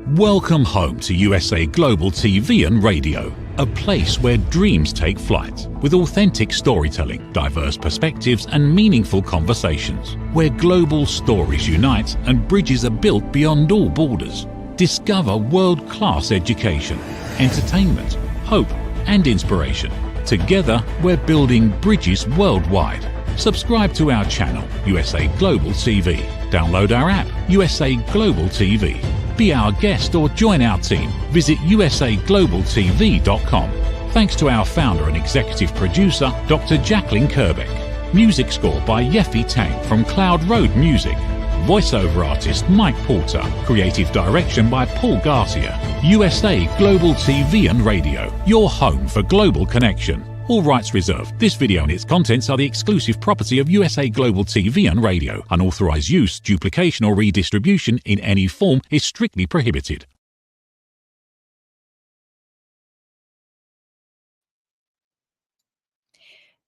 Welcome home to USA Global TV and Radio, a place where dreams take flight, with authentic storytelling, diverse perspectives and meaningful conversations, where global stories unite and bridges are built beyond all borders. Discover world-class education, entertainment, hope and inspiration. Together, we're building bridges worldwide. Subscribe to our channel, USA Global TV. Download our app, USA Global TV. Be our guest or join our team. Visit usaglobaltv.com. Thanks to our founder and executive producer, Dr. JACALYN KERBECK. Music score by Yeffy Tang from Cloud Road Music. Voiceover artist Mike Porter. Creative direction by Paul Garcia. USA Global TV and Radio, your home for global connection. All rights reserved. This video and its contents are the exclusive property of USA Global TV and Radio. Unauthorized use, duplication or redistribution in any form is strictly prohibited.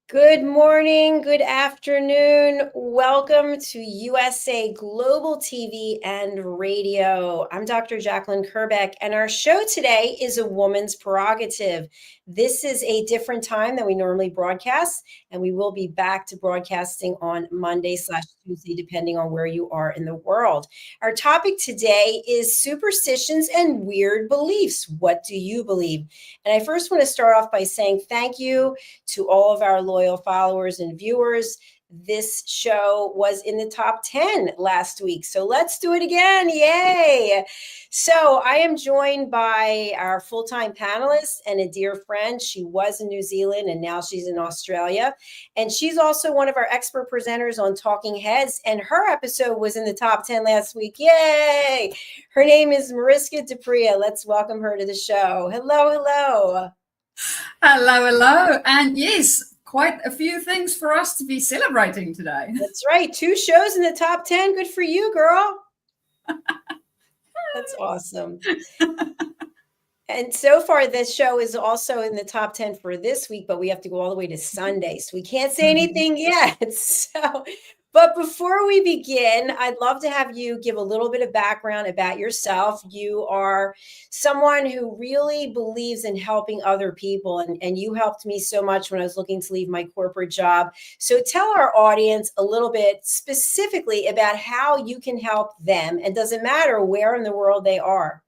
Good morning, good afternoon. Welcome to USA Global TV and Radio. I'm Dr. JACALYN KERBECK, and our show today is a woman's prerogative. This is a different time than we normally broadcast, and we will be back to broadcasting on Monday/Tuesday, depending on where you are in the world. Our topic today is superstitions and weird beliefs. What do you believe? And I first want to start off by saying thank you to all of our loyal followers and viewers. This show was in the top 10 last week. So let's do it again. Yay. So I am joined by our full-time panelist and a dear friend. She was in New Zealand and now she's in Australia. And she's also one of our expert presenters on Talking Heads. And her episode was in the top 10 last week. Yay. Her name is MARISKA. Let's welcome her to the show. Hello, hello. Hello, hello. And yes, quite a few things for us to be celebrating today. That's right. 2 shows in the top 10. Good for you, girl. That's awesome. And so far, this show is also in the top 10 for this week, but we have to go all the way to Sunday. So we can't say anything yet. But before we begin, I'd love to have you give a little bit of background about yourself. You are someone who really believes in helping other people, and you helped me so much when I was looking to leave my corporate job. So tell our audience a little bit specifically about how you can help them, and does it matter where in the world they are?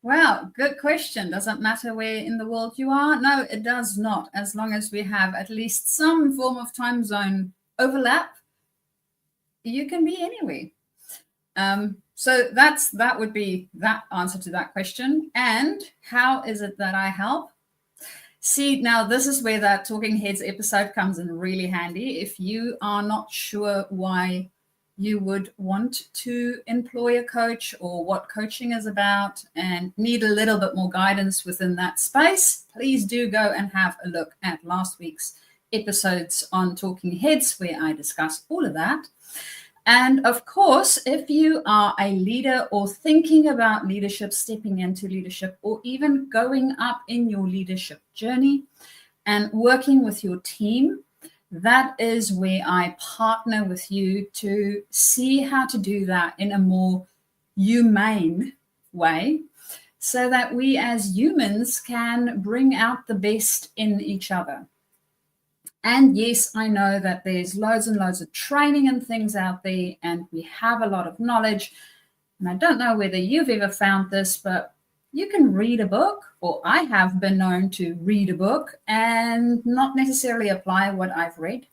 Well, good question. Does it matter where in the world you are? No, it does not. As long as we have at least some form of time zone overlap, you can be anywhere. So that would be that answer to that question. And how is it that I help? See, now this is where that Talking Heads episode comes in really handy. If you are not sure why you would want to employ a coach or what coaching is about and need a little bit more guidance within that space, please do go and have a look at last week's episodes on Talking Heads, where I discuss all of that. And of course, if you are a leader or thinking about leadership, stepping into leadership, or even going up in your leadership journey and working with your team, that is where I partner with you to see how to do that in a more humane way, so that we as humans can bring out the best in each other. And yes, I know that there's loads and loads of training and things out there, and we have a lot of knowledge. And I don't know whether you've ever found this, but you can read a book, or I have been known to read a book and not necessarily apply what I've read.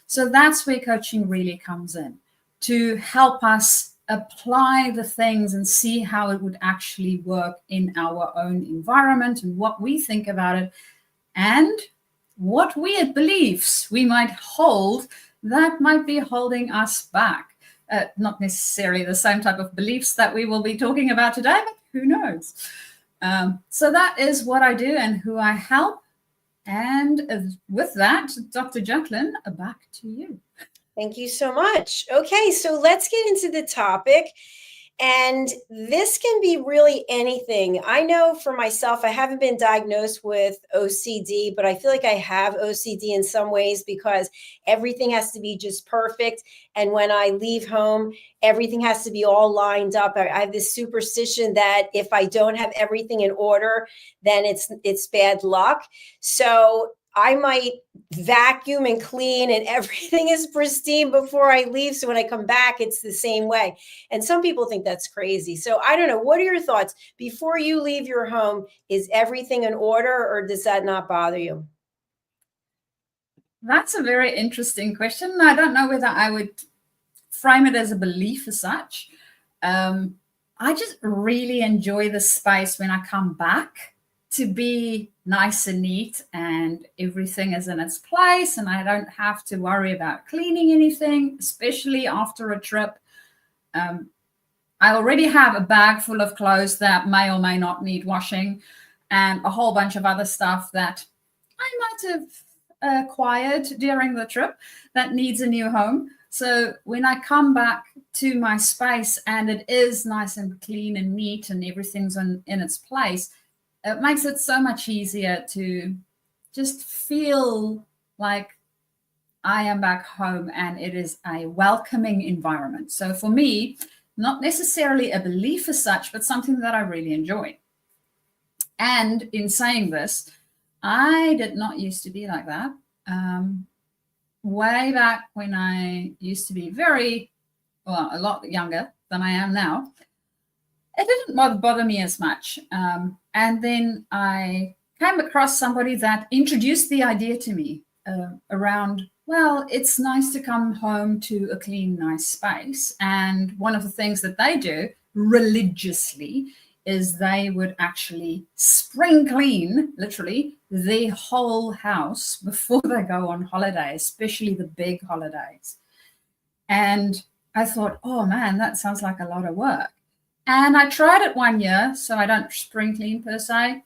So that's where coaching really comes in, to help us apply the things and see how it would actually work in our own environment and what we think about it, and what weird beliefs we might hold that might be holding us back. Not necessarily the same type of beliefs that we will be talking about today, but who knows? So that is what I do and who I help. And with that, Dr. JACALYN, back to you. Thank you so much. Okay, so let's get into the topic. And this can be really anything. I know for myself, I haven't been diagnosed with OCD, but I feel like I have OCD in some ways because everything has to be just perfect. And when I leave home, everything has to be all lined up. I have this superstition that if I don't have everything in order, then it's bad luck. So I might vacuum and clean and everything is pristine before I leave. So when I come back, it's the same way. And some people think that's crazy. So I don't know. What are your thoughts? Before you leave your home, is everything in order or does that not bother you? That's a very interesting question. I don't know whether I would frame it as a belief as such. I just really enjoy the space when I come back to be nice and neat and everything is in its place and I don't have to worry about cleaning anything, especially after a trip. I already have a bag full of clothes that may or may not need washing and a whole bunch of other stuff that I might have acquired during the trip that needs a new home. So when I come back to my space and it is nice and clean and neat and everything's in its place, it makes it so much easier to just feel like I am back home and it is a welcoming environment. So for me, not necessarily a belief as such, but something that I really enjoy. And in saying this, I did not used to be like that. Way back when I used to be a lot younger than I am now, it didn't bother me as much. And then I came across somebody that introduced the idea to me around, well, it's nice to come home to a clean, nice space. And one of the things that they do religiously is they would actually spring clean, literally, their whole house before they go on holiday, especially the big holidays. And I thought, oh man, that sounds like a lot of work. And I tried it 1 year, so I don't spring clean per se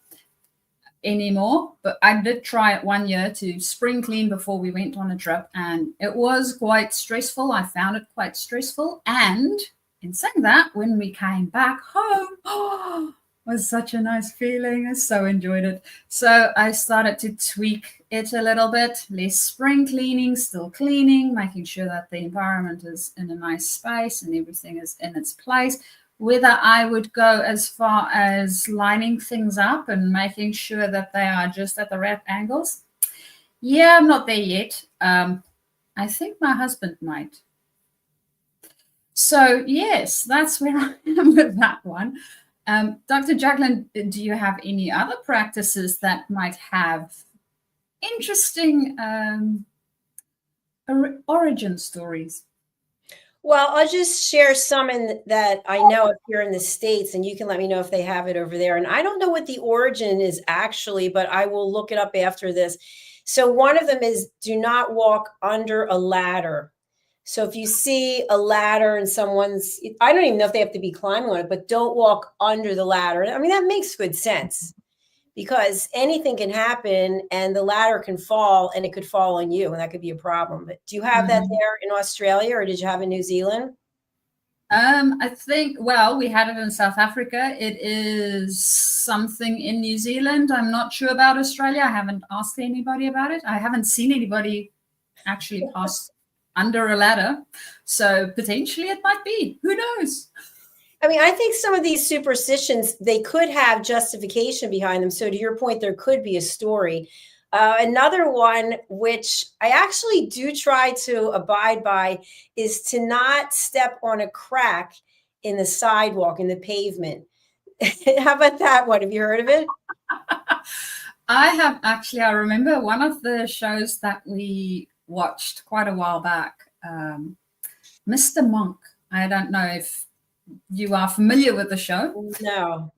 anymore, but I did try it 1 year to spring clean before we went on a trip, and it was quite stressful. I found it quite stressful. And in saying that, when we came back home, it was such a nice feeling. I so enjoyed it. So I started to tweak it a little bit, less spring cleaning, still cleaning, making sure that the environment is in a nice space and everything is in its place. Whether I would go as far as lining things up and making sure that they are just at the right angles, yeah, I'm not there yet. I think my husband might. So yes, that's where I am with that one. Dr. JACALYN, do you have any other practices that might have interesting origin stories? Well, I'll just share some that I know up here in the States, and you can let me know if they have it over there. And I don't know what the origin is actually, but I will look it up after this. So one of them is do not walk under a ladder. So if you see a ladder and someone's, I don't even know if they have to be climbing on it, but don't walk under the ladder. I mean, that makes good sense because anything can happen and the ladder can fall and it could fall on you and that could be a problem. But do you have that there in Australia or did you have in New Zealand? I think, well, we had it in South Africa. It is something in New Zealand. I'm not sure about Australia. I haven't asked anybody about it. I haven't seen anybody actually pass under a ladder. So potentially it might be. Who knows? I mean, I think some of these superstitions, they could have justification behind them. So to your point, there could be a story. Another one, which I actually do try to abide by, is to not step on a crack in the sidewalk, in the pavement. How about that one? Have you heard of it? I have actually. I remember one of the shows that we watched quite a while back, Mr. Monk. I don't know if you are familiar with the show. No.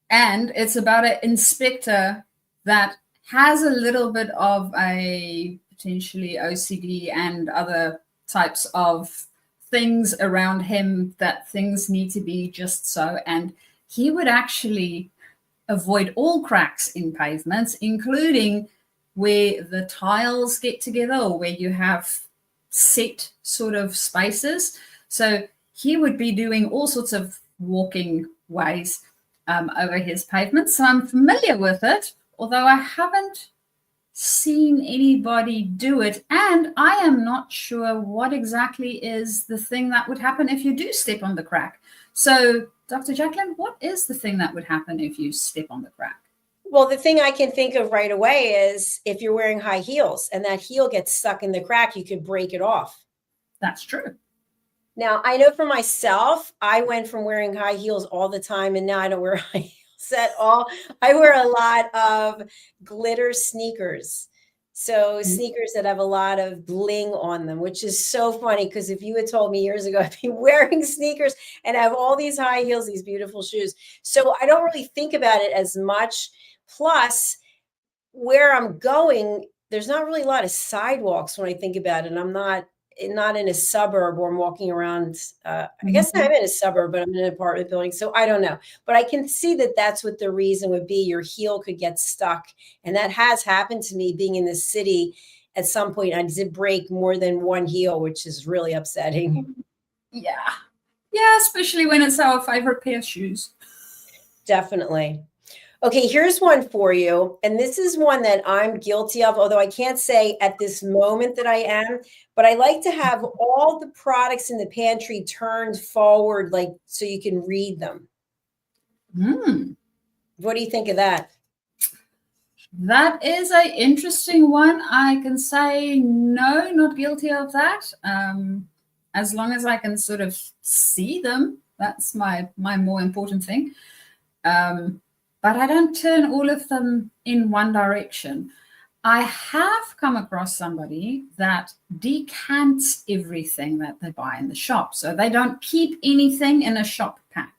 And it's about an inspector that has a little bit of a potentially OCD and other types of things around him that things need to be just so. And he would actually avoid all cracks in pavements, including where the tiles get together or where you have set sort of spaces. So he would be doing all sorts of walking ways over his pavement. So I'm familiar with it, although I haven't seen anybody do it. And I am not sure what exactly is the thing that would happen if you do step on the crack. So, Dr. JACALYN, what is the thing that would happen if you step on the crack? Well, the thing I can think of right away is if you're wearing high heels and that heel gets stuck in the crack, you could break it off. That's true. Now, I know for myself, I went from wearing high heels all the time, and now I don't wear high heels at all. I wear a lot of glitter sneakers. So sneakers that have a lot of bling on them, which is so funny, because if you had told me years ago I'd be wearing sneakers and have all these high heels, these beautiful shoes. So I don't really think about it as much. Plus, where I'm going, there's not really a lot of sidewalks when I think about it. I'm not in a suburb where I'm walking around. I guess I'm in a suburb, but I'm in an apartment building. So I don't know. But I can see that that's what the reason would be. Your heel could get stuck. And that has happened to me being in the city. At some point, I did break more than one heel, which is really upsetting. Yeah. Yeah, especially when it's our favorite pair of shoes. Definitely. Okay, here's one for you. And this is one that I'm guilty of, although I can't say at this moment that I am, but I like to have all the products in the pantry turned forward, like so you can read them. What do you think of that? That is an interesting one. I can say no, not guilty of that. As long as I can sort of see them, that's my more important thing. But I don't turn all of them in one direction. I have come across somebody that decants everything that they buy in the shop. So they don't keep anything in a shop pack.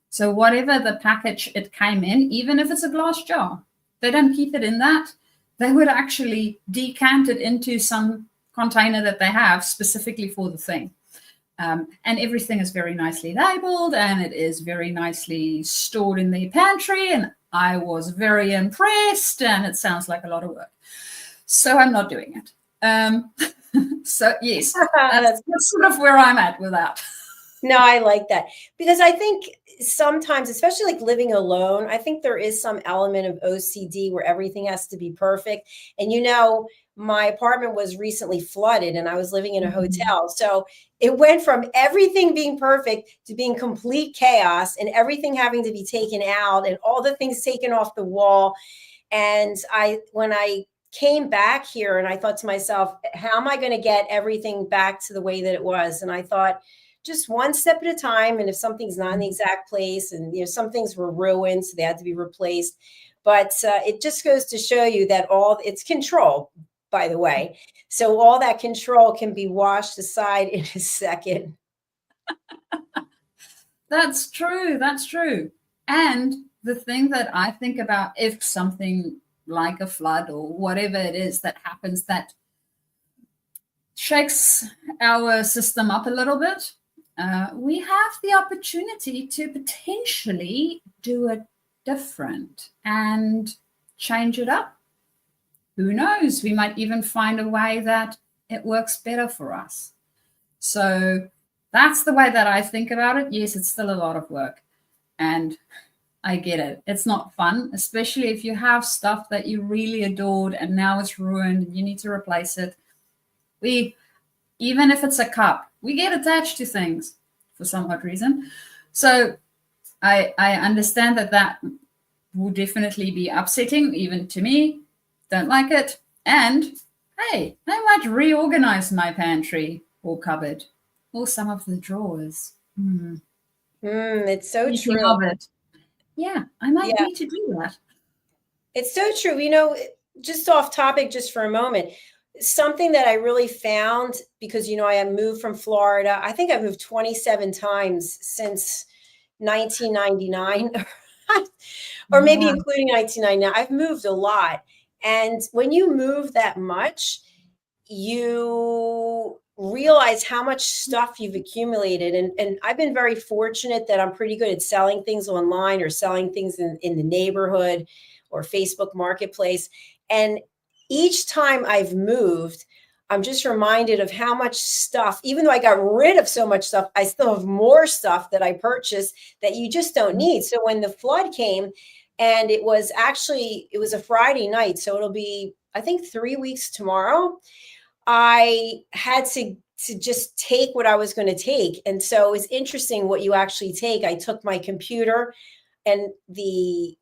So whatever the package it came in, even if it's a glass jar, they don't keep it in that. They would actually decant it into some container that they have specifically for the thing. And everything is very nicely labeled, and it is very nicely stored in the pantry. And I was very impressed, and it sounds like a lot of work. So I'm not doing it. So yes, that's sort of where I'm at with that. No, I like that, because I think sometimes, especially like living alone, I think there is some element of OCD where everything has to be perfect. And, you know, my apartment was recently flooded and I was living in a hotel. So it went from everything being perfect to being complete chaos and everything having to be taken out and all the things taken off the wall. And when I came back here and I thought to myself, how am I going to get everything back to the way that it was? And I thought, just one step at a time. And if something's not in the exact place, and you know, some things were ruined, so they had to be replaced. But it just goes to show you that it's control, by the way. So all that control can be washed aside in a second. That's true. That's true. And the thing that I think about, if something like a flood or whatever it is that happens that shakes our system up a little bit, we have the opportunity to potentially do it different and change it up. Who knows? We might even find a way that it works better for us. So that's the way that I think about it. Yes, it's still a lot of work, and I get it. It's not fun, especially if you have stuff that you really adored and now it's ruined and you need to replace it. Even if it's a cup, we get attached to things for some odd reason. So I understand that would definitely be upsetting, even to me. Don't like it. And hey, I might reorganize my pantry or cupboard or some of the drawers. It's so Speaking true. of it, yeah, I might need to do that. It's so true. You know, just off topic, just for a moment, something that I really found, because, you know, I have moved from Florida. I think I've moved 27 times since 1999, or maybe including 1999. I've moved a lot. And when you move that much, you realize how much stuff you've accumulated. And I've been very fortunate that I'm pretty good at selling things online or selling things in the neighborhood or Facebook Marketplace. And each time I've moved, I'm just reminded of how much stuff, even though I got rid of so much stuff, I still have more stuff that I purchased that you just don't need. So when the flood came, and it was a Friday night, so it'll be, I think, 3 weeks tomorrow, I had to just take what I was going to take. And so it's interesting what you actually take. I took my computer and the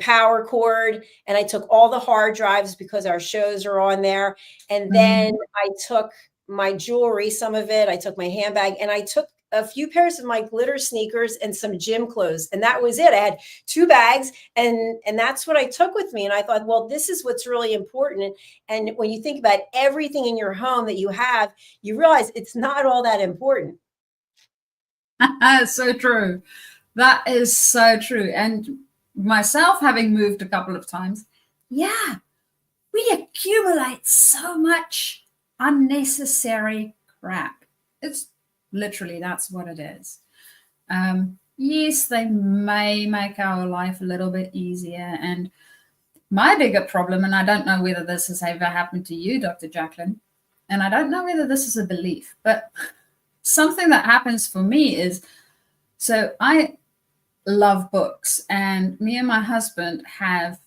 power cord, and I took all the hard drives because our shows are on there. And then I took my jewelry, some of it, I took my handbag, and I took a few pairs of my glitter sneakers and some gym clothes. And that was it. I had 2 bags, and that's what I took with me. And I thought, well, this is what's really important. And when you think about everything in your home that you have, you realize it's not all that important. So true. That is so true. And myself, having moved a couple of times, yeah, we accumulate so much unnecessary crap. It's literally, that's what it is. Yes, they may make our life a little bit easier. And my bigger problem, and I don't know whether this has ever happened to you, Dr. JACALYN, and I don't know whether this is a belief, but something that happens for me is, so I love books, and me and my husband have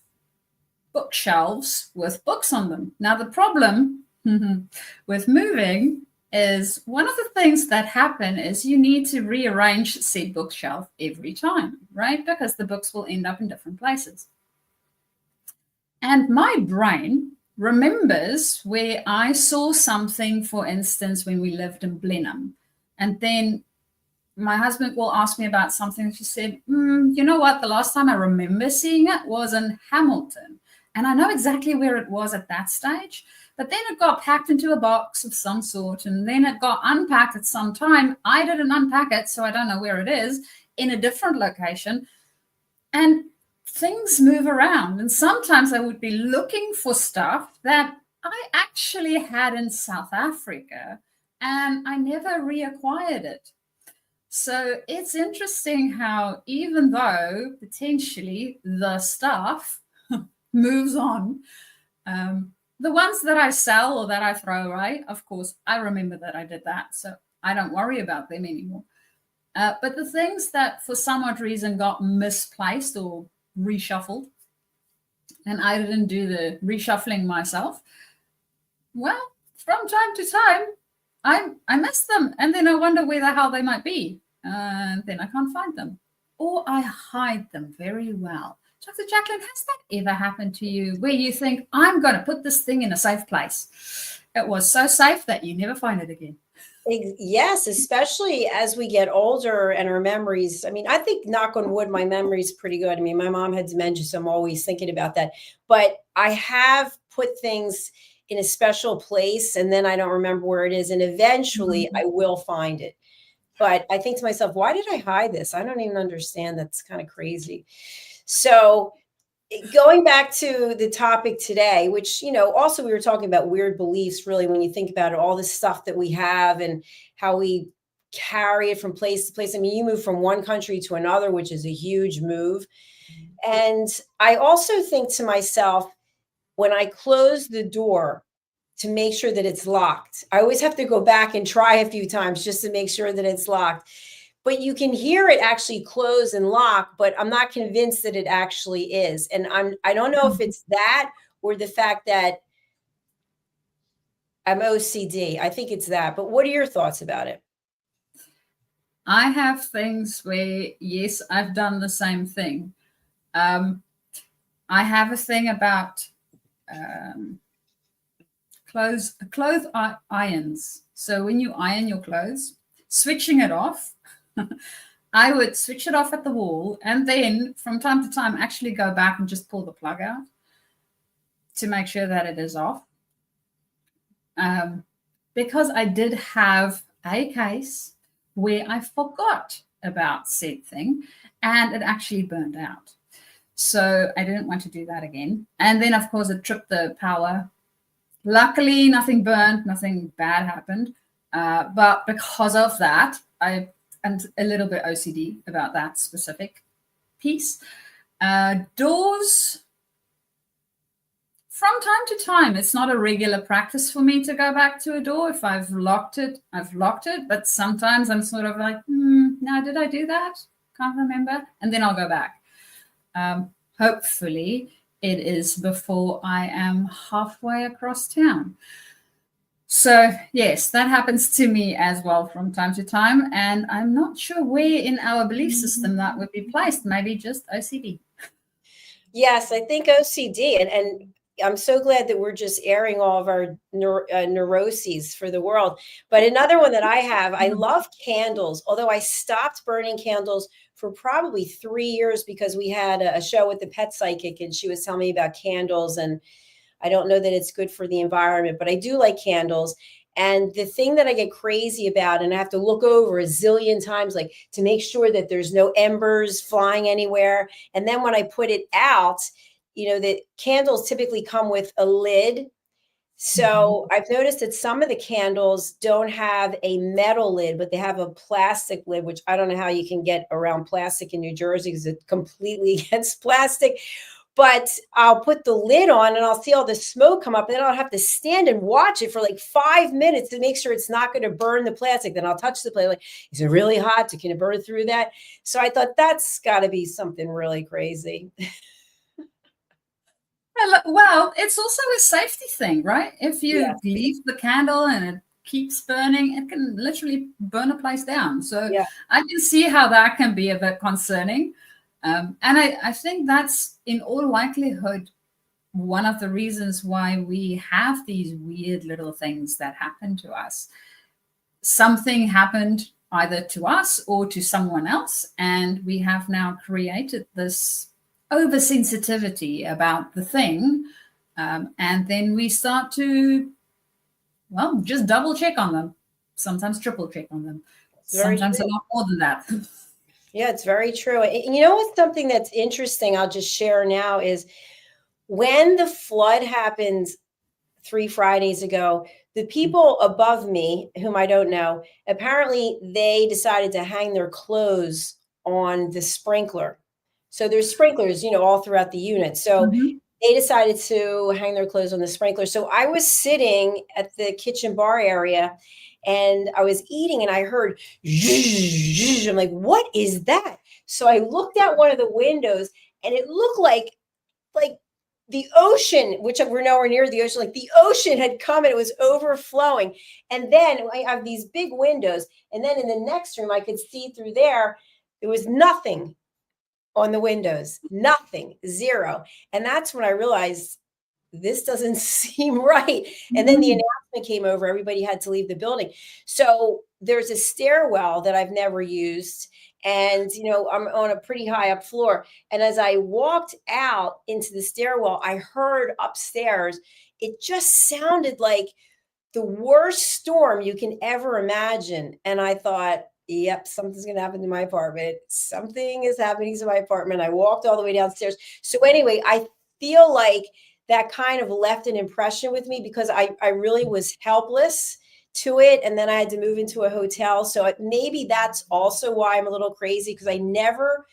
bookshelves with books on them. Now, the problem with moving is one of the things that happen is you need to rearrange said bookshelf every time, right? Because the books will end up in different places. And my brain remembers where I saw something, for instance, when we lived in Blenheim, and then my husband will ask me about something. She said, you know what? The last time I remember seeing it was in Hamilton. And I know exactly where it was at that stage. But then it got packed into a box of some sort. And then it got unpacked at some time. I didn't unpack it, so I don't know where it is, in a different location. And things move around. And sometimes I would be looking for stuff that I actually had in South Africa, and I never reacquired it. So it's interesting how, even though potentially the stuff moves on, the ones that I sell or that I throw away, of course, I remember that I did that, so I don't worry about them anymore. But the things that for some odd reason got misplaced or reshuffled, and I didn't do the reshuffling myself, well, from time to time, I miss them, and then I wonder where the hell they might be. And then I can't find them, or I hide them very well. Dr. JACALYN, has that ever happened to you where you think, I'm going to put this thing in a safe place? It was so safe that you never find it again. Yes, especially as we get older and our memories. I mean, I think, knock on wood, my memory's pretty good. I mean, my mom had dementia, so I'm always thinking about that. But I have put things in a special place, and then I don't remember where it is. And eventually I will find it. But I think to myself, why did I hide this? I don't even understand. That's kind of crazy. So going back to the topic today, which, also we were talking about weird beliefs, really, when you think about it, all this stuff that we have and how we carry it from place to place. I mean, you move from one country to another, which is a huge move. And I also think to myself, when I close the door, to make sure that it's locked. I always have to go back and try a few times just to make sure that it's locked. But you can hear it actually close and lock, but I'm not convinced that it actually is. And I don't know if it's that or the fact that I'm OCD. I think it's that. But what are your thoughts about it? I have things where, yes, I've done the same thing. I have a thing about clothes irons. So when you iron your clothes, switching it off, I would switch it off at the wall, and then from time to time actually go back and just pull the plug out to make sure that it is off. Because I did have a case where I forgot about said thing and it actually burned out. So I didn't want to do that again. And then, of course, it tripped the power. Luckily, nothing burned, nothing bad happened. But because of that, I'm a little bit OCD about that specific piece. Doors, from time to time, it's not a regular practice for me to go back to a door. If I've locked it, I've locked it. But sometimes I'm sort of like, now, did I do that? Can't remember. And then I'll go back. Hopefully, it is before I am halfway across town. So, yes, that happens to me as well from time to time. And I'm not sure where in our belief system that would be placed. Maybe just OCD. Yes, I think OCD. And I'm so glad that we're just airing all of our neuroses for the world. But another one that I have, I love candles, although I stopped burning candles for probably 3 years because we had a show with the pet psychic and she was telling me about candles. And I don't know that it's good for the environment, but I do like candles. And the thing that I get crazy about, and I have to look over a zillion times, like to make sure that there's no embers flying anywhere. And then when I put it out, the candles typically come with a lid. So I've noticed that some of the candles don't have a metal lid, but they have a plastic lid, which I don't know how you can get around plastic in New Jersey because it's completely against plastic. But I'll put the lid on and I'll see all the smoke come up, and then I'll have to stand and watch it for like 5 minutes to make sure it's not going to burn the plastic. Then I'll touch the plate, like, is it really hot? Can it burn through that? So I thought that's got to be something really crazy. Well, it's also a safety thing, right? If you leave the candle and it keeps burning, it can literally burn a place down. So I can see how that can be a bit concerning. And I think that's in all likelihood one of the reasons why we have these weird little things that happen to us. Something happened either to us or to someone else, and we have now created this oversensitivity about the thing. And then we start to, just double check on them, sometimes triple check on them, sometimes a lot more than that. Yeah, it's very true. And you know what's something that's interesting, I'll just share now, is when the flood happened 3 Fridays ago, the people above me, whom I don't know, apparently they decided to hang their clothes on the sprinkler. So there's sprinklers, all throughout the unit. So they decided to hang their clothes on the sprinkler. So I was sitting at the kitchen bar area and I was eating and I heard, zzzz. I'm like, what is that? So I looked out one of the windows and it looked like the ocean, which we're nowhere near the ocean, like the ocean had come and it was overflowing. And then I have these big windows. And then in the next room, I could see through there, there was nothing on the windows, nothing, zero. And that's when I realized this doesn't seem right. And then the announcement came over, everybody had to leave the building. So there's a stairwell that I've never used. And, I'm on a pretty high up floor. And as I walked out into the stairwell, I heard upstairs, it just sounded like the worst storm you can ever imagine. And I thought, yep, something's going to happen to my apartment. Something is happening to my apartment. I walked all the way downstairs. So anyway, I feel like that kind of left an impression with me because I really was helpless to it. And then I had to move into a hotel. So maybe that's also why I'm a little crazy, because I never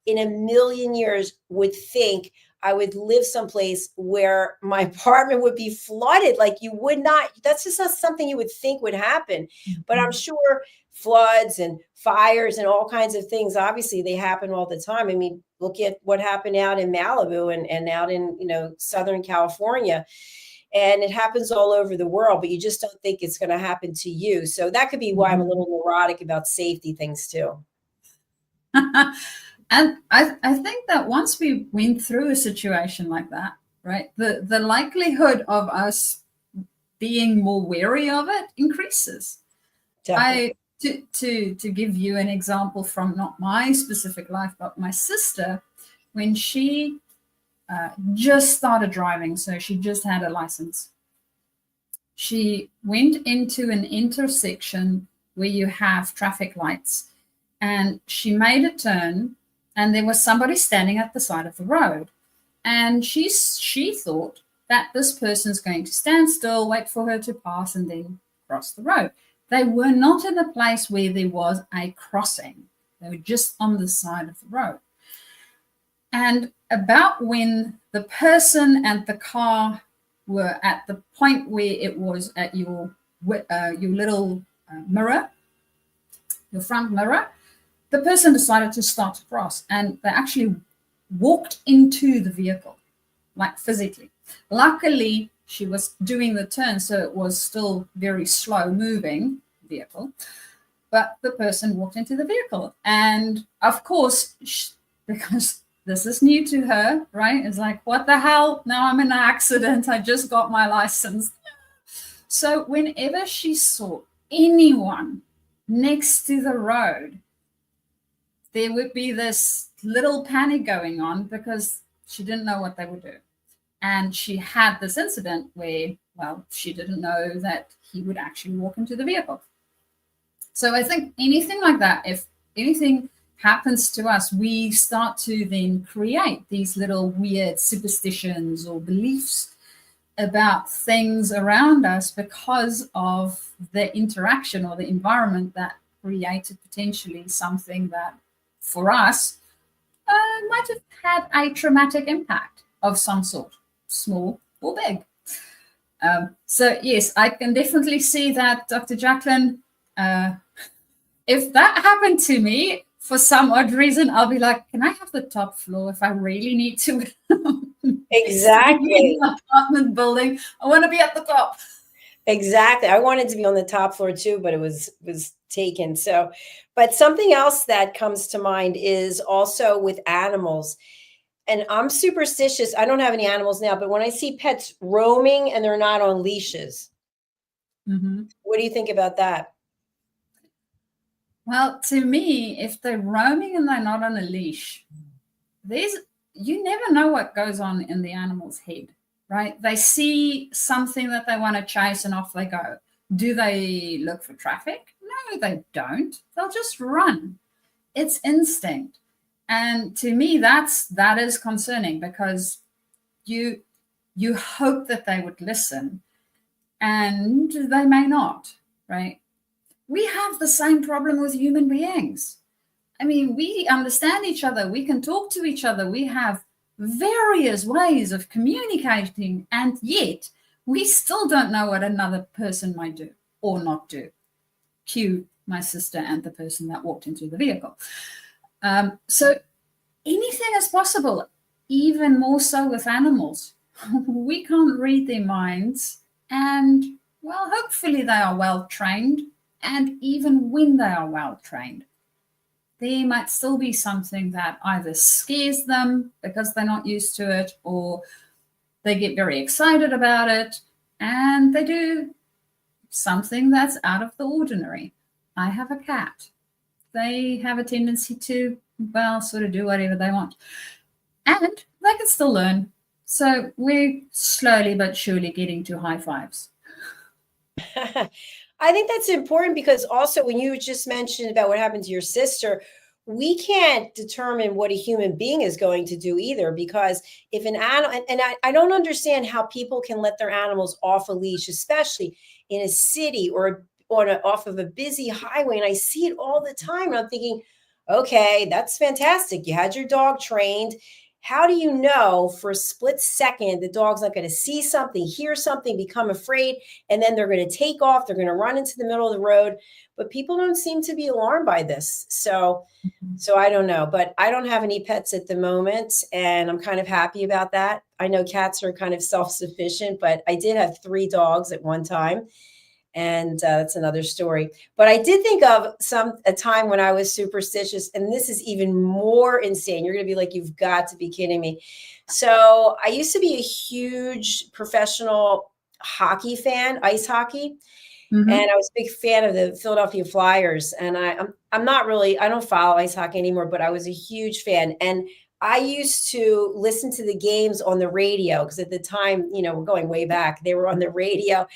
in a million years would think I would live someplace where my apartment would be flooded. Like you would not, that's just not something you would think would happen. But I'm sure floods and fires and all kinds of things, obviously they happen all the time. I mean, look at what happened out in Malibu and out in, Southern California. And it happens all over the world, but you just don't think it's going to happen to you. So that could be why I'm a little neurotic about safety things too. And I think that once we went through a situation like that, right, the likelihood of us being more wary of it increases. Definitely. To give you an example from not my specific life, but my sister, when she just started driving, so she just had a license, she went into an intersection where you have traffic lights, and she made a turn, and there was somebody standing at the side of the road, and she thought that this person's going to stand still, wait for her to pass, and then cross the road. They were not in a place where there was a crossing. They were just on the side of the road. And about when the person and the car were at the point where it was at your little mirror, your front mirror, the person decided to start to cross, and they actually walked into the vehicle, like physically. Luckily, she was doing the turn, so it was still very slow moving vehicle, but the person walked into the vehicle. And of course, because this is new to her, right? It's like, what the hell? Now I'm in an accident. I just got my license. So whenever she saw anyone next to the road, there would be this little panic going on because she didn't know what they would do. And she had this incident where, well, she didn't know that he would actually walk into the vehicle. So I think anything like that, if anything happens to us, we start to then create these little weird superstitions or beliefs about things around us because of the interaction or the environment that created potentially something that for us might have had a traumatic impact of some sort, small or big. So yes, I can definitely see that, Dr. JACALYN. If that happened to me, for some odd reason, I'll be like, can I have the top floor if I really need to? Exactly. In an apartment building, I want to be at the top. Exactly. I wanted to be on the top floor too, but it was taken. So, but something else that comes to mind is also with animals. And I'm superstitious. I don't have any animals now, but when I see pets roaming and they're not on leashes, what do you think about that? Well, to me, if they're roaming and they're not on a leash, you never know what goes on in the animal's head, right? They see something that they want to chase and off they go. Do they look for traffic? No, they don't. They'll just run. It's instinct. And to me, that is concerning because you hope that they would listen and they may not, right? We have the same problem with human beings. I mean, we understand each other. We can talk to each other. We have various ways of communicating, and yet we still don't know what another person might do or not do. Cue my sister and the person that walked into the vehicle. So anything is possible, even more so with animals. We can't read their minds, and well, hopefully they are well trained. And even when they are well trained, there might still be something that either scares them because they're not used to it, or they get very excited about it and they do something that's out of the ordinary. I have a cat. They have a tendency to, well, sort of do whatever they want. And they can still learn. So we're slowly but surely getting to high fives. I think that's important because also when you just mentioned about what happened to your sister, we can't determine what a human being is going to do either, because if an animal, and I don't understand how people can let their animals off a leash, especially in a city or off of a busy highway. And I see it all the time. And I'm thinking, okay, that's fantastic. You had your dog trained. How do you know for a split second the dog's not going to see something, hear something, become afraid, and then they're going to take off, they're going to run into the middle of the road? But people don't seem to be alarmed by this. So I don't know, but I don't have any pets at the moment, and I'm kind of happy about that. I know cats are kind of self-sufficient, but I did have 3 dogs at one time. And that's another story. But I did think of a time when I was superstitious, and this is even more insane. You're going to be like, you've got to be kidding me. So I used to be a huge professional hockey fan, ice hockey. And I was a big fan of the Philadelphia Flyers. And I'm not really, I don't follow ice hockey anymore, but I was a huge fan. And I used to listen to the games on the radio because at the time, we're going way back, they were on the radio.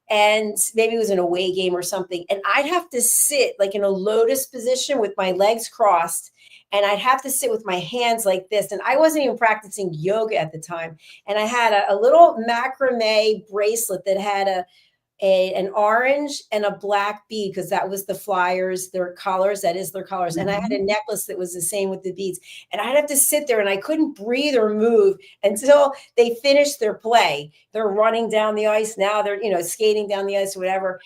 And maybe it was an away game or something. And I'd have to sit like in a lotus position with my legs crossed. And I'd have to sit with my hands like this. And I wasn't even practicing yoga at the time. And I had a little macrame bracelet that had an orange and a black bead, because that was the Flyers, their colors. That is their colors. And I had a necklace that was the same with the beads. And I'd have to sit there and I couldn't breathe or move until they finished their play. They're running down the ice now. They're, skating down the ice or whatever.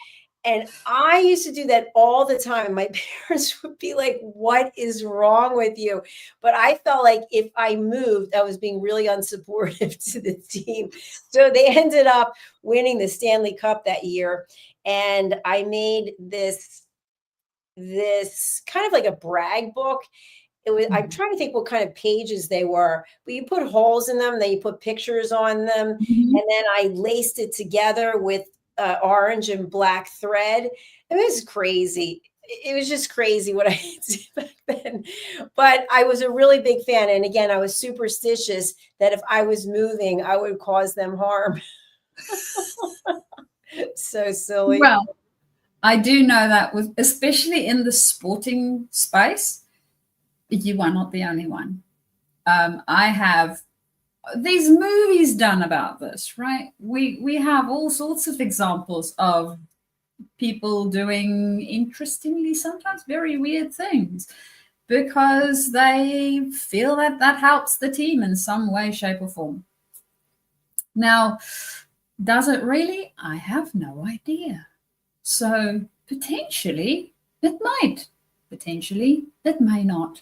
And I used to do that all the time. My parents would be like, what is wrong with you? But I felt like if I moved, I was being really unsupportive to the team. So they ended up winning the Stanley Cup that year. And I made this kind of like a brag book. I'm trying to think what kind of pages they were, but you put holes in them, then you put pictures on them. And then I laced it together with orange and black thread. It was crazy. It was just crazy what I did back then. But I was a really big fan. And again, I was superstitious that if I was moving, I would cause them harm. So silly. Well, I do know that especially in the sporting space, you are not the only one. I have these movies done about this, right? We have all sorts of examples of people doing interestingly, sometimes very weird things because they feel that that helps the team in some way, shape, or form. Now, does it really? I have no idea. So potentially it might, potentially it may not.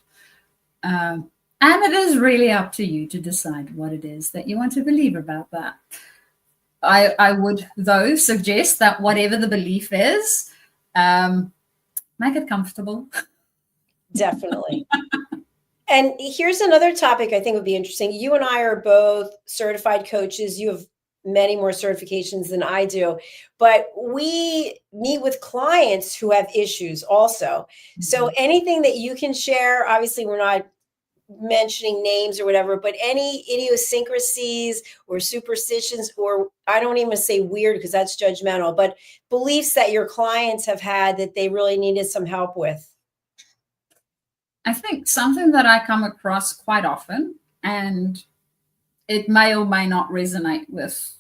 And it is really up to you to decide what it is that you want to believe about that. I would, though, suggest that whatever the belief is, make it comfortable. Definitely. And here's another topic I think would be interesting. You and I are both certified coaches. You have many more certifications than I do, but we meet with clients who have issues also. So anything that you can share, obviously we're not mentioning names or whatever, but any idiosyncrasies or superstitions, or I don't even say weird because that's judgmental, but beliefs that your clients have had that they really needed some help with. I think something that I come across quite often, and it may or may not resonate with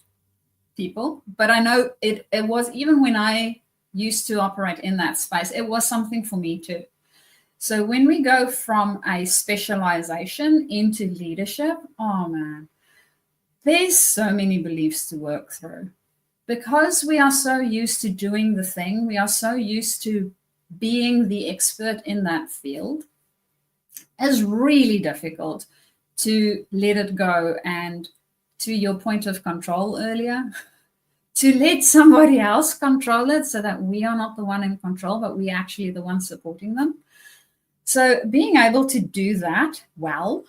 people, but I know it was, even when I used to operate in that space, it was something for me too. So when we go from a specialization into leadership, oh man, there's so many beliefs to work through. Because we are so used to doing the thing, we are so used to being the expert in that field, it's really difficult to let it go. And to your point of control earlier, to let somebody else control it so that we are not the one in control, but we actually the one supporting them. So being able to do that well,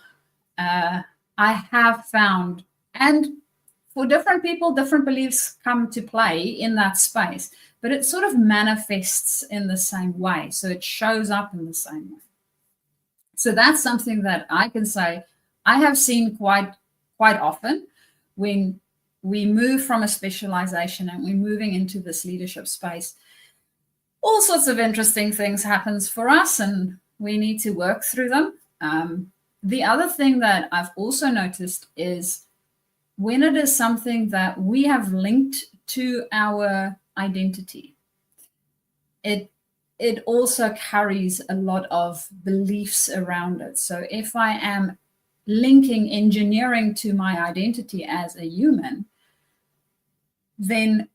I have found, and for different people, different beliefs come to play in that space, but it sort of manifests in the same way. So it shows up in the same way. So that's something that I can say I have seen quite often when we move from a specialization and we're moving into this leadership space. All sorts of interesting things happens for us, and we need to work through them. The other thing that I've also noticed is when it is something that we have linked to our identity, it also carries a lot of beliefs around it. So if I am linking engineering to my identity as a human, then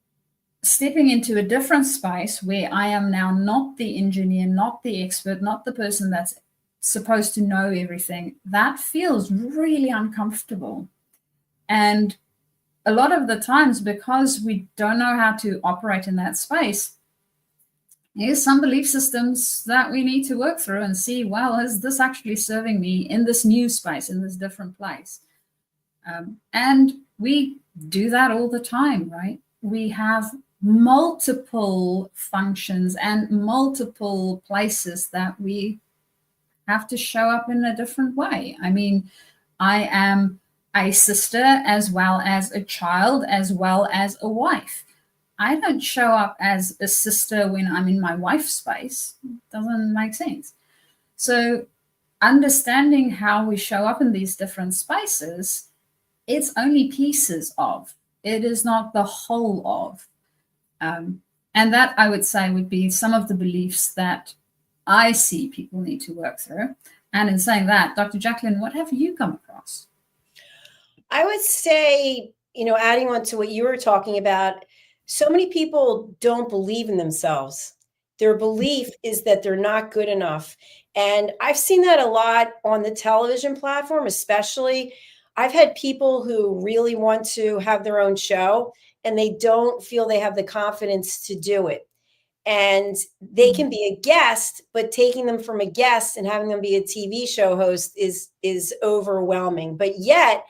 stepping into a different space where I am now not the engineer, not the expert, not the person that's supposed to know everything, that feels really uncomfortable. And a lot of the times, because we don't know how to operate in that space, there's some belief systems that we need to work through and see, well, is this actually serving me in this new space, in this different place? And we do that all the time, right? We have multiple functions and multiple places that we have to show up in a different way. I mean, I am a sister as well as a child, as well as a wife. I don't show up as a sister when I'm in my wife's space. It doesn't make sense. So understanding how we show up in these different spaces, it's only pieces of. It is not the whole of. And that, I would say, would be some of the beliefs that I see people need to work through. And in saying that, Dr. JACALYN, what have you come across? I would say, adding on to what you were talking about, so many people don't believe in themselves. Their belief is that they're not good enough. And I've seen that a lot on the television platform, especially. I've had people who really want to have their own show and they don't feel they have the confidence to do it. And they can be a guest, but taking them from a guest and having them be a TV show host is overwhelming. But yet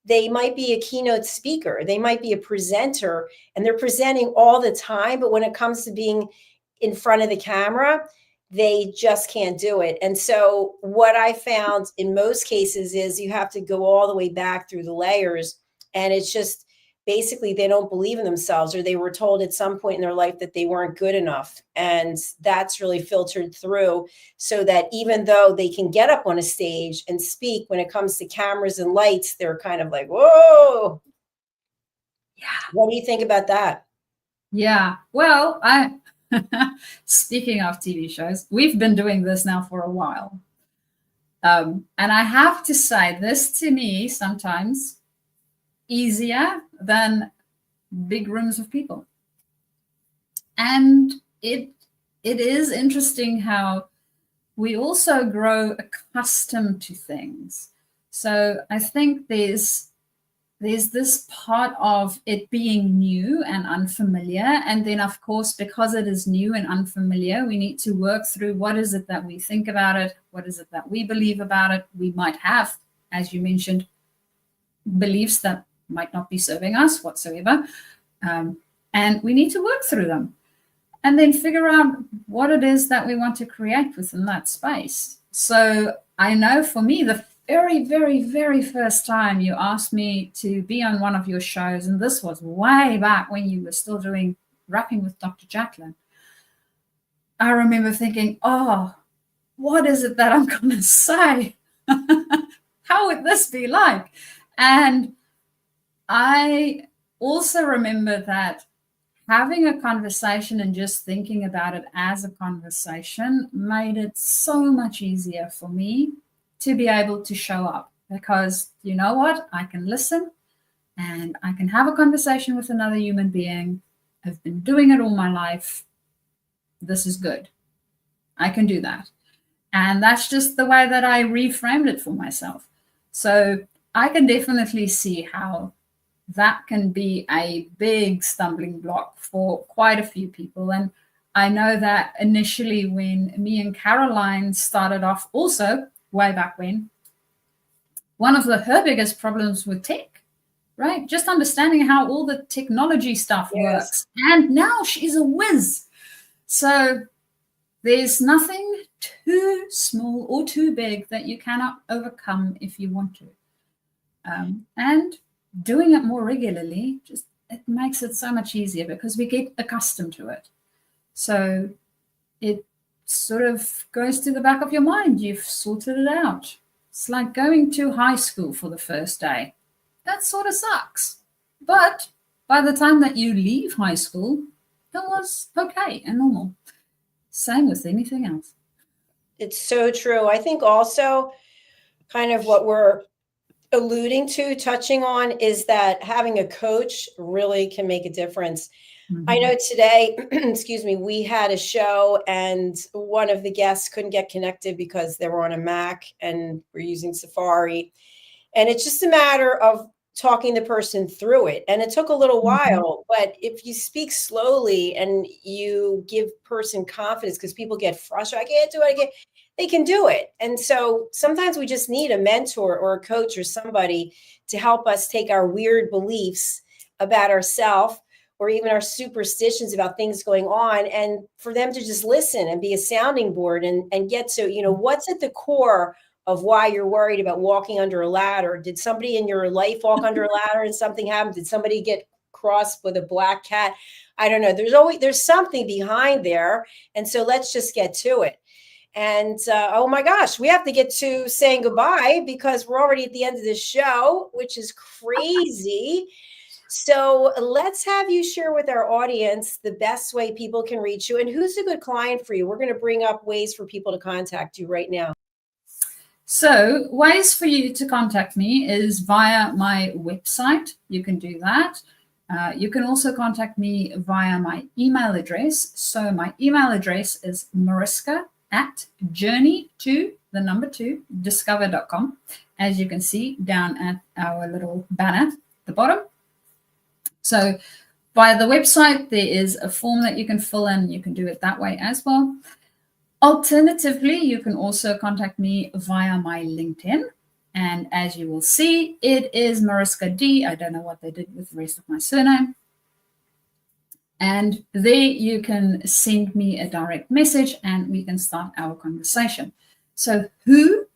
they might be a keynote speaker, they might be a presenter, and they're presenting all the time. But when it comes to being in front of the camera, they just can't do it. And so what I found in most cases is you have to go all the way back through the layers. And it's just basically they don't believe in themselves, or they were told at some point in their life that they weren't good enough. And that's really filtered through, so that even though they can get up on a stage and speak, when it comes to cameras and lights, they're kind of like, whoa. Yeah. What do you think about that? Yeah. Well, speaking of TV shows, we've been doing this now for a while. And I have to say, this to me sometimes easier than big rooms of people. And it is interesting how we also grow accustomed to things. So I think there's this part of it being new and unfamiliar. And then, of course, because it is new and unfamiliar, we need to work through what is it that we think about it? What is it that we believe about it? We might have, as you mentioned, beliefs that might not be serving us whatsoever. And we need to work through them and then figure out what it is that we want to create within that space. So I know for me, the very, very, very first time you asked me to be on one of your shows, and this was way back when you were still doing Rapping with Dr. JACALYN, I remember thinking, oh, what is it that I'm going to say? How would this be like? And I also remember that having a conversation and just thinking about it as a conversation made it so much easier for me to be able to show up, because you know what? I can listen and I can have a conversation with another human being. I've been doing it all my life. This is good. I can do that. And that's just the way that I reframed it for myself. So I can definitely see how that can be a big stumbling block for quite a few people. And I know that initially when me and Caroline started off also way back when, one of her biggest problems with tech, right? Just understanding how all the technology stuff works. And now she's a whiz. So there's nothing too small or too big that you cannot overcome if you want to. And doing it more regularly, it makes it so much easier because we get accustomed to it. So it sort of goes to the back of your mind. You've sorted it out. It's like going to high school for the first day. That sort of sucks. But by the time that you leave high school, it was okay and normal. Same with anything else. It's so true. I think also kind of what we're alluding to, touching on, is that having a coach really can make a difference. Mm-hmm. I know today, excuse me, we had a show and one of the guests couldn't get connected because they were on a Mac and we're using Safari. And it's just a matter of talking the person through it. And it took a little while, but if you speak slowly and you give person confidence, because people get frustrated, I can't do it again. They can do it. And so sometimes we just need a mentor or a coach or somebody to help us take our weird beliefs about ourselves or even our superstitions about things going on, and for them to just listen and be a sounding board and get to, what's at the core of why you're worried about walking under a ladder. Did somebody in your life walk under a ladder and something happened? Did somebody get crossed with a black cat? I don't know. There's something behind there. And so let's just get to it. And oh my gosh, we have to get to saying goodbye because we're already at the end of the show, which is crazy. So let's have you share with our audience the best way people can reach you and who's a good client for you. We're going to bring up ways for people to contact you right now. So ways for you to contact me is via my website. You can do that. You can also contact me via my email address. So my email address is mariska@journey2discover.com. As you can see down at our little banner at the bottom. So via the website, there is a form that you can fill in. You can do it that way as well. Alternatively, you can also contact me via my LinkedIn. And as you will see, it is Mariska D. I don't know what they did with the rest of my surname. And there you can send me a direct message and we can start our conversation. So who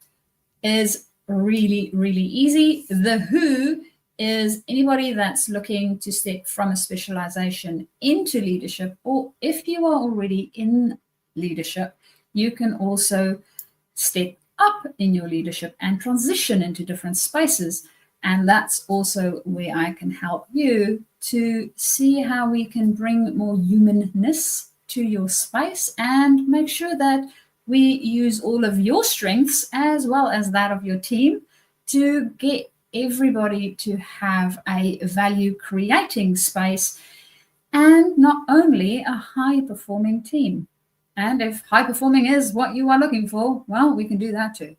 is really, really easy. The who is anybody that's looking to step from a specialization into leadership, or if you are already in leadership, you can also step up in your leadership and transition into different spaces. And that's also where I can help you to see how we can bring more humanness to your space and make sure that we use all of your strengths as well as that of your team to get everybody to have a value creating space and not only a high performing team. And if high performing is what you are looking for, well, we can do that too.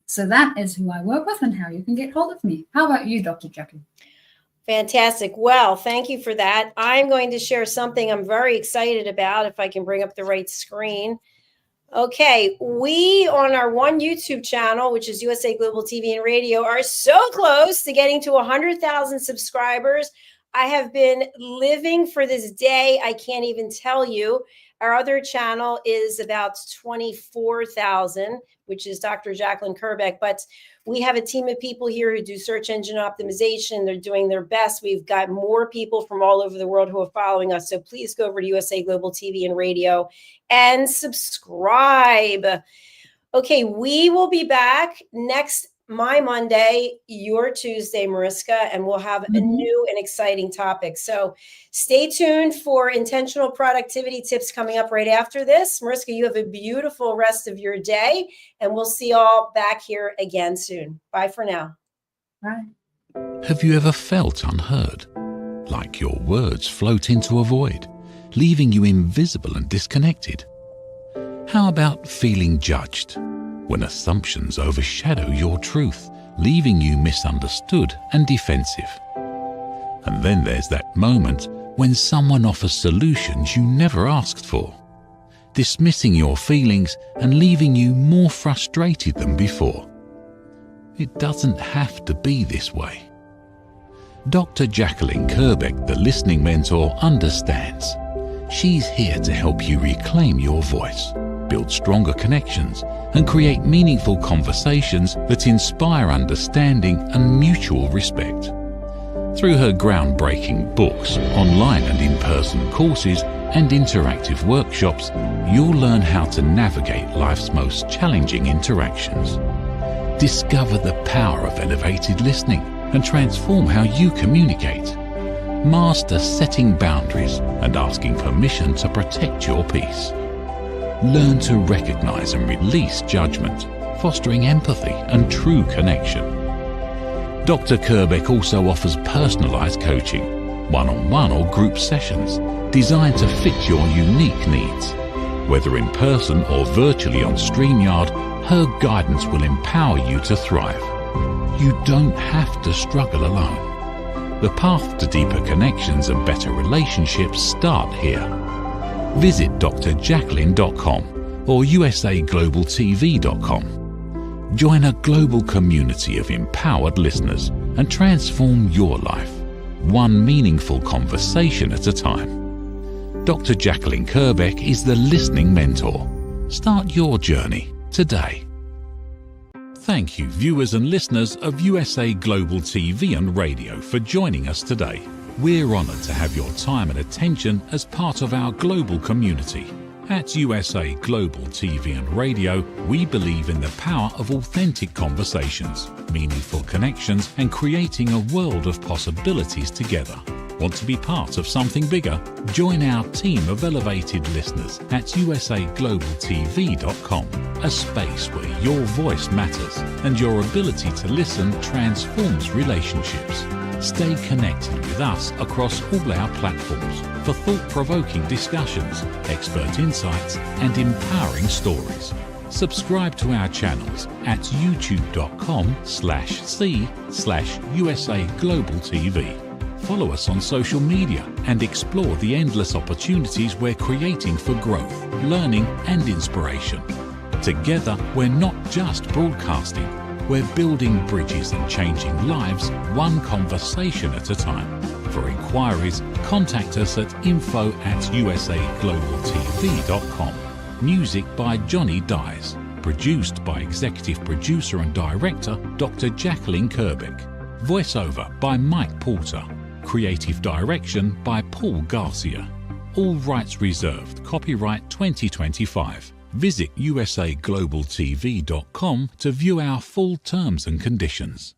So that is who I work with and how you can get hold of me. How about you, Dr. JACALYN? Fantastic. Well, thank you for that. I'm going to share something I'm very excited about, if I can bring up the right screen. Okay, we on our one YouTube channel, which is USA Global TV and Radio, are so close to getting to 100,000 subscribers. I have been living for this day. I can't even tell you. Our other channel is about 24,000, which is Dr. JACALYN KERBECK. But we have a team of people here who do search engine optimization. They're doing their best. We've got more people from all over the world who are following us. So please go over to USA Global TV and Radio and subscribe. Okay, we will be back next Monday, your Tuesday, Mariska, and we'll have a new and exciting topic. So stay tuned for intentional productivity tips coming up right after this. Mariska, you have a beautiful rest of your day, and we'll see you all back here again soon. Bye for now. Bye. Have you ever felt unheard? Like your words float into a void, leaving you invisible and disconnected? How about feeling judged? When assumptions overshadow your truth, leaving you misunderstood and defensive. And then there's that moment when someone offers solutions you never asked for, dismissing your feelings and leaving you more frustrated than before. It doesn't have to be this way. Dr. JACALYN KERBECK, the listening mentor, understands. She's here to help you reclaim your voice, build stronger connections, and create meaningful conversations that inspire understanding and mutual respect. Through her groundbreaking books, online and in-person courses, and interactive workshops, you'll learn how to navigate life's most challenging interactions. Discover the power of elevated listening and transform how you communicate. Master setting boundaries and asking permission to protect your peace. Learn to recognize and release judgment, fostering empathy and true connection. Dr. KERBECK also offers personalized coaching, one-on-one or group sessions designed to fit your unique needs. Whether in person or virtually on StreamYard, her guidance will empower you to thrive. You don't have to struggle alone. The path to deeper connections and better relationships start here. Visit drjacalyn.com or usaglobaltv.com. Join a global community of empowered listeners and transform your life, one meaningful conversation at a time. Dr. JACALYN KERBECK is the listening mentor. Start your journey today. Thank you, viewers and listeners of USA Global TV and Radio, for joining us today. We're honoured to have your time and attention as part of our global community, At USA Global TV and Radio, we believe in the power of authentic conversations, meaningful connections, and creating a world of possibilities together. Want to be part of something bigger? Join our team of elevated listeners at usaglobaltv.com, a space where your voice matters and your ability to listen transforms relationships. Stay connected with us across all our platforms for thought-provoking discussions, expert insights, and empowering stories. Subscribe to our channels at youtube.com/c/USAGlobalTV. Follow us on social media and explore the endless opportunities we're creating for growth, learning, and inspiration. Together, we're not just broadcasting, we're building bridges and changing lives one conversation at a time. For inquiries, contact us at info@usaglobaltv.com. Music by Johnny Dyes. Produced by Executive Producer and Director Dr. JACALYN KERBECK. Voiceover by Mike Porter. Creative Direction by Paul Garcia. All rights reserved. Copyright 2025. Visit usaglobaltv.com to view our full terms and conditions.